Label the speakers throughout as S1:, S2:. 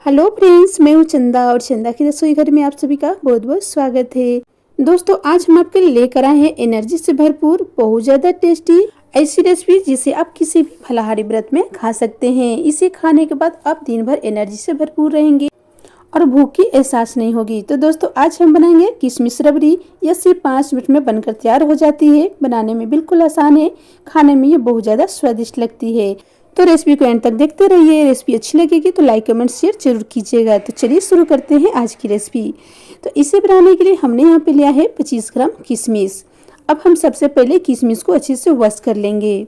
S1: Hello friends, मैं हूँ चंदा और चंदा की रसोई घर में आप सभी का बहुत बहुत स्वागत है। दोस्तों, आज हम आपके लिए लेकर आए हैं एनर्जी से भरपूर बहुत ज़्यादा टेस्टी ऐसी रेसिपी जिसे आप किसी भी फलाहारी व्रत में खा सकते हैं। इसे खाने के बाद आप दिन भर एनर्जी से भरपूर रहेंगे और भूख की एहसास नहीं होगी। तो दोस्तों, आज हम बनाएंगे किशमिश रबड़ी। यह सिर्फ 5 मिनट में बनकर तैयार हो जाती है। बनाने में बिल्कुल आसान है, खाने में ये बहुत ज़्यादा स्वादिष्ट लगती है। तो रेसिपी को एंड तक देखते रहिए। रेसिपी अच्छी लगेगी तो लाइक कमेंट शेयर जरूर कीजिएगा। तो चलिए शुरू करते हैं आज की रेसिपी। तो इसे बनाने के लिए हमने यहाँ पे लिया है 25 ग्राम किशमिश। अब हम सबसे पहले किशमिश को अच्छे से वॉश कर लेंगे।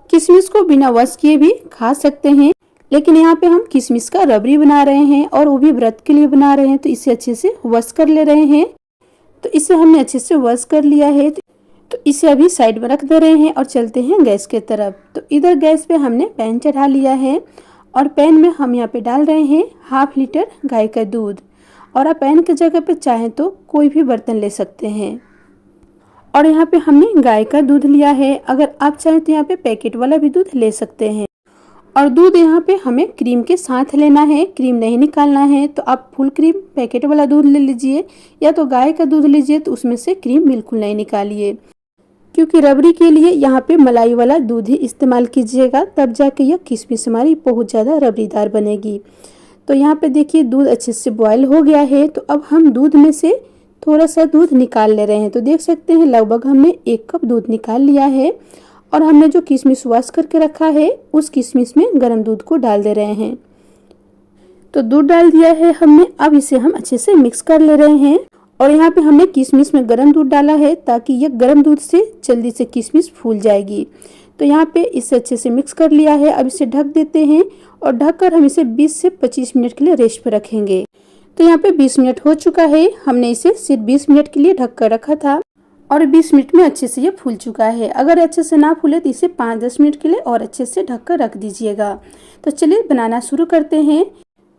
S1: किशमिश को बिना वॉश किए भी खा सकते हैं, लेकिन यहाँ पे हम किशमिश का रबड़ी बना रहे हैं और वो भी व्रत के लिए बना रहे हैं, तो इसे अच्छे से वॉश कर ले रहे हैं। तो इसे हमने अच्छे से वॉश कर लिया है। तो इसे अभी साइड में रख दे रहे हैं और चलते हैं गैस के तरफ। तो इधर गैस पे हमने पैन चढ़ा लिया है और पैन में हम यहाँ पे डाल रहे हैं 1/2 लीटर गाय का दूध। और आप पैन की जगह पे चाहें तो कोई भी बर्तन ले सकते हैं। और यहाँ पे हमने गाय का दूध लिया है। अगर आप चाहें तो यहाँ पे पैकेट वाला भी दूध ले सकते हैं। और दूध यहाँ पे हमें क्रीम के साथ लेना है, क्रीम नहीं निकालना है। तो आप फुल क्रीम पैकेट वाला दूध ले लीजिए या तो गाय का दूध लीजिए, तो उसमें से क्रीम बिल्कुल नहीं निकालिए, क्योंकि रबड़ी के लिए यहाँ पे मलाई वाला दूध ही इस्तेमाल कीजिएगा, तब जाके यह किशमिश हमारी बहुत ज़्यादा रबड़ीदार बनेगी। तो यहाँ पे देखिए दूध अच्छे से बॉयल हो गया है। तो अब हम दूध में से थोड़ा सा दूध निकाल ले रहे हैं। तो देख सकते हैं लगभग हमने 1 कप दूध निकाल लिया है। और हमने जो किशमिश वॉश करके रखा है उस किशमिश में गर्म दूध को डाल दे रहे हैं। तो दूध डाल दिया है हमने। अब इसे हम अच्छे से मिक्स कर ले रहे हैं। और यहाँ पे हमने किशमिश में गर्म दूध डाला है ताकि ये गर्म दूध से जल्दी से किशमिश फूल जाएगी। तो यहाँ पे इसे अच्छे से मिक्स कर लिया है। अब इसे ढक देते हैं और ढककर हम इसे 20 से 25 मिनट के लिए रेस्ट पर रखेंगे। तो यहाँ पे 20 मिनट हो चुका है। हमने इसे सिर्फ 20 मिनट के लिए ढक कर रखा था और 20 मिनट में अच्छे से ये फूल चुका है। अगर अच्छे से ना फूले तो इसे 5-10 मिनट के लिए और अच्छे से ढक कर रख दीजिएगा। तो चलिए बनाना शुरू करते हैं।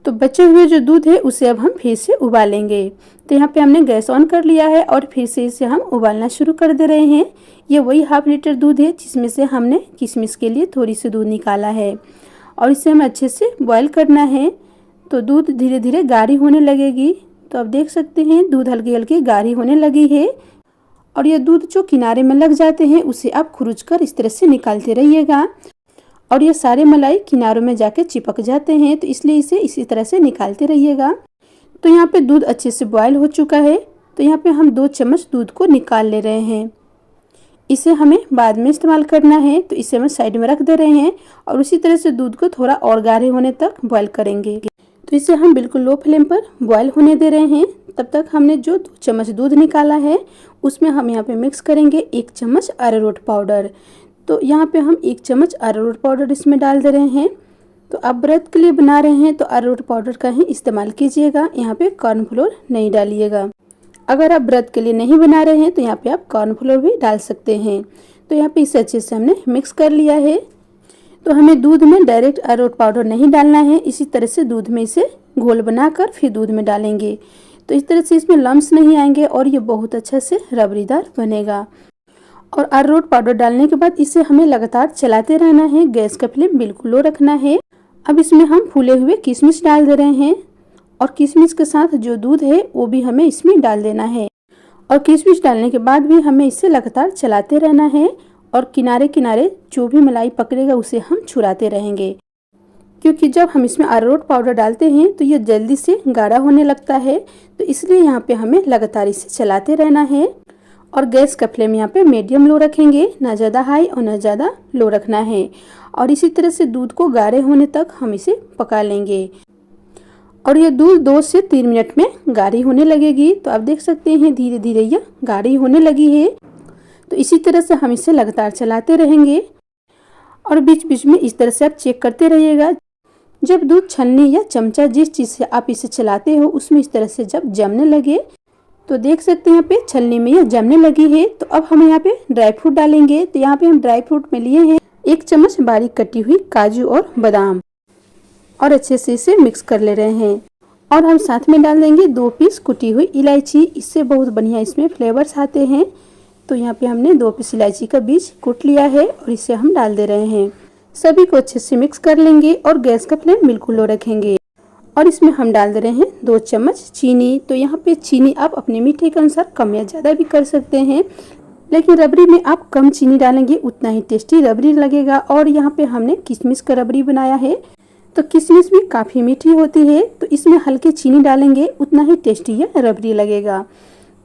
S1: तो बचे हुए जो दूध है उसे अब हम फिर से उबालेंगे। तो यहाँ पे हमने गैस ऑन कर लिया है और फिर से इसे हम उबालना शुरू कर दे रहे हैं। ये वही 1/2 लीटर दूध है जिसमें से हमने किशमिश के लिए थोड़ी सी दूध निकाला है और इसे हमें अच्छे से बॉयल करना है। तो दूध धीरे धीरे गाढ़ी होने लगेगी। तो आप देख सकते हैं दूध हल्की हल्की गाढ़ी होने लगी है। और ये दूध जो किनारे में लग जाते हैं उसे आप खुरुच कर इस तरह से निकालते रहिएगा। और ये सारे मलाई किनारों में जाके चिपक जाते हैं, तो इसलिए इसे इसी तरह से निकालते रहिएगा। तो यहाँ पे दूध अच्छे से बॉयल हो चुका है। तो यहाँ पे हम 2 चम्मच दूध को निकाल ले रहे हैं। इसे हमें बाद में इस्तेमाल करना है, तो इसे हम साइड में रख दे रहे हैं और उसी तरह से दूध को थोड़ा और गाढ़े होने तक बॉयल करेंगे। तो इसे हम बिल्कुल लो फ्लेम पर बॉयल होने दे रहे हैं। तब तक हमने जो 2 चम्मच दूध निकाला है उसमें हम यहाँ पे मिक्स करेंगे 1 चम्मच अरारोट पाउडर। तो यहाँ पे हम 1 चम्मच अरारोट पाउडर इसमें डाल दे रहे हैं। तो आप व्रत के लिए बना रहे हैं तो अरारोट पाउडर का ही इस्तेमाल कीजिएगा, यहाँ पे कॉर्नफ्लोर नहीं डालिएगा। अगर आप व्रत के लिए नहीं बना रहे हैं तो यहाँ पे आप कॉर्नफ्लोर भी डाल सकते हैं। तो यहाँ पे इसे अच्छे से हमने मिक्स कर लिया है। तो हमें दूध में डायरेक्ट अरारोट पाउडर नहीं डालना है, इसी तरह से दूध में इसे घोल बनाकर फिर दूध में डालेंगे। तो इस तरह से इसमें लम्स नहीं आएंगे और ये बहुत अच्छा से रबड़ीदार बनेगा। और अरारोट पाउडर डालने के बाद इसे हमें लगातार चलाते रहना है। गैस का फ्लेम बिल्कुल लो रखना है। अब इसमें हम फूले हुए किशमिश डाल दे रहे हैं और किशमिश के साथ जो दूध है वो भी हमें इसमें डाल देना है। और किशमिश डालने के बाद भी हमें इसे लगातार चलाते रहना है और किनारे किनारे जो भी मलाई पकड़ेगा उसे हम छुड़ाते रहेंगे, क्योंकि जब हम इसमें अरारोट पाउडर डालते हैं तो ये जल्दी से गाढ़ा होने लगता है। तो इसलिए यहाँ पे हमें लगातार इसे चलाते रहना है। और गैस का फ्लेम यहाँ पे मीडियम लो रखेंगे, ना ज़्यादा हाई और ना ज़्यादा लो रखना है। और इसी तरह से दूध को गाढ़े होने तक हम इसे पका लेंगे। और ये दूध 2 से 3 मिनट में गाढ़ी होने लगेगी। तो आप देख सकते हैं धीरे धीरे यह गाढ़ी होने लगी है। तो इसी तरह से हम इसे लगातार चलाते रहेंगे और बीच बीच में इस तरह से आप चेक करते रहिएगा। जब दूध छलनी या चमचा जिस चीज़ से आप इसे चलाते हो उसमें इस तरह से जब जमने लगे, तो देख सकते हैं यहाँ पे छलनी में यह जमने लगी है। तो अब हम यहाँ पे ड्राई फ्रूट डालेंगे। तो यहाँ पे हम ड्राई फ्रूट में लिए हैं 1 चम्मच बारीक कटी हुई काजू और बादाम और अच्छे से इसे मिक्स कर ले रहे हैं। और हम साथ में डाल देंगे 2 पीस कुटी हुई इलायची। इससे बहुत बढ़िया इसमें फ्लेवर्स आते हैं। तो यहाँ पे हमने 2 पीस इलायची का बीज कूट लिया है और इसे हम डाल दे रहे हैं। सभी को अच्छे से मिक्स कर लेंगे और गैस का फ्लेम बिल्कुल लो रखेंगे। और इसमें हम डाल दे रहे हैं 2 चम्मच चीनी। तो यहाँ पे चीनी आप अपने मीठे के अनुसार कम या ज़्यादा भी कर सकते हैं, लेकिन रबड़ी में आप कम चीनी डालेंगे उतना ही टेस्टी रबड़ी लगेगा। और यहाँ पे हमने किशमिश का रबड़ी बनाया है, तो किशमिश भी काफ़ी मीठी होती है, तो इसमें हल्के चीनी डालेंगे उतना ही टेस्टी यह रबड़ी लगेगा।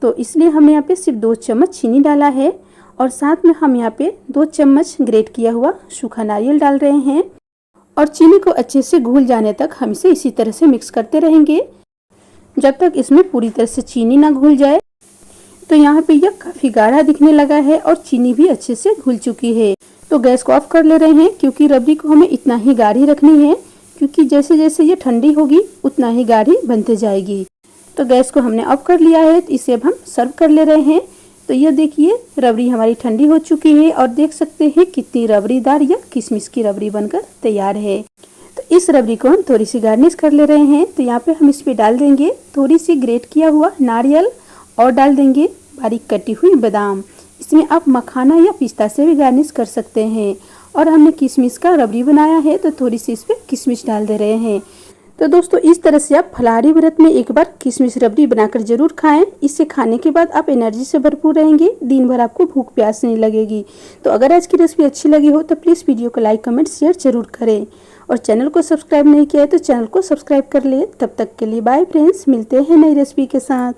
S1: तो इसलिए हमने यहाँ पे सिर्फ 2 चम्मच चीनी डाला है और साथ में हम यहाँ पे 2 चम्मच ग्रेट किया हुआ सूखा नारियल डाल रहे हैं। और चीनी को अच्छे से घुल जाने तक हम इसे इसी तरह से मिक्स करते रहेंगे जब तक इसमें पूरी तरह से चीनी ना घुल जाए। तो यहाँ पे यह काफ़ी गाढ़ा दिखने लगा है और चीनी भी अच्छे से घुल चुकी है। तो गैस को ऑफ कर ले रहे हैं, क्योंकि रबड़ी को हमें इतना ही गाढ़ी रखनी है, क्योंकि जैसे जैसे ये ठंडी होगी उतना ही गाढ़ी बनते जाएगी। तो गैस को हमने ऑफ कर लिया है, तो इसे अब हम सर्व कर ले रहे हैं। तो ये देखिए रबड़ी हमारी ठंडी हो चुकी है और देख सकते हैं कितनी रबड़ीदार या किशमिश की रबड़ी बनकर तैयार है। तो इस रबड़ी को हम थोड़ी सी गार्निश कर ले रहे हैं। तो यहाँ पे हम इस पे डाल देंगे थोड़ी सी ग्रेट किया हुआ नारियल और डाल देंगे बारीक कटी हुई बादाम। इसमें आप मखाना या पिस्ता से भी गार्निश कर सकते हैं। और हमने किशमिश का रबड़ी बनाया है, तो थोड़ी सी इस पे किशमिश डाल दे रहे हैं। तो दोस्तों इस तरह से आप फलाहारी व्रत में एक बार किशमिश रबड़ी बनाकर जरूर खाएं। इससे खाने के बाद आप एनर्जी से भरपूर रहेंगे, दिन भर आपको भूख प्यास नहीं लगेगी। तो अगर आज की रेसिपी अच्छी लगी हो तो प्लीज़ वीडियो को लाइक कमेंट शेयर जरूर करें, और चैनल को सब्सक्राइब नहीं किया है तो चैनल को सब्सक्राइब कर ले। तब तक के लिए बाय फ्रेंड्स, मिलते हैं नई रेसिपी के साथ।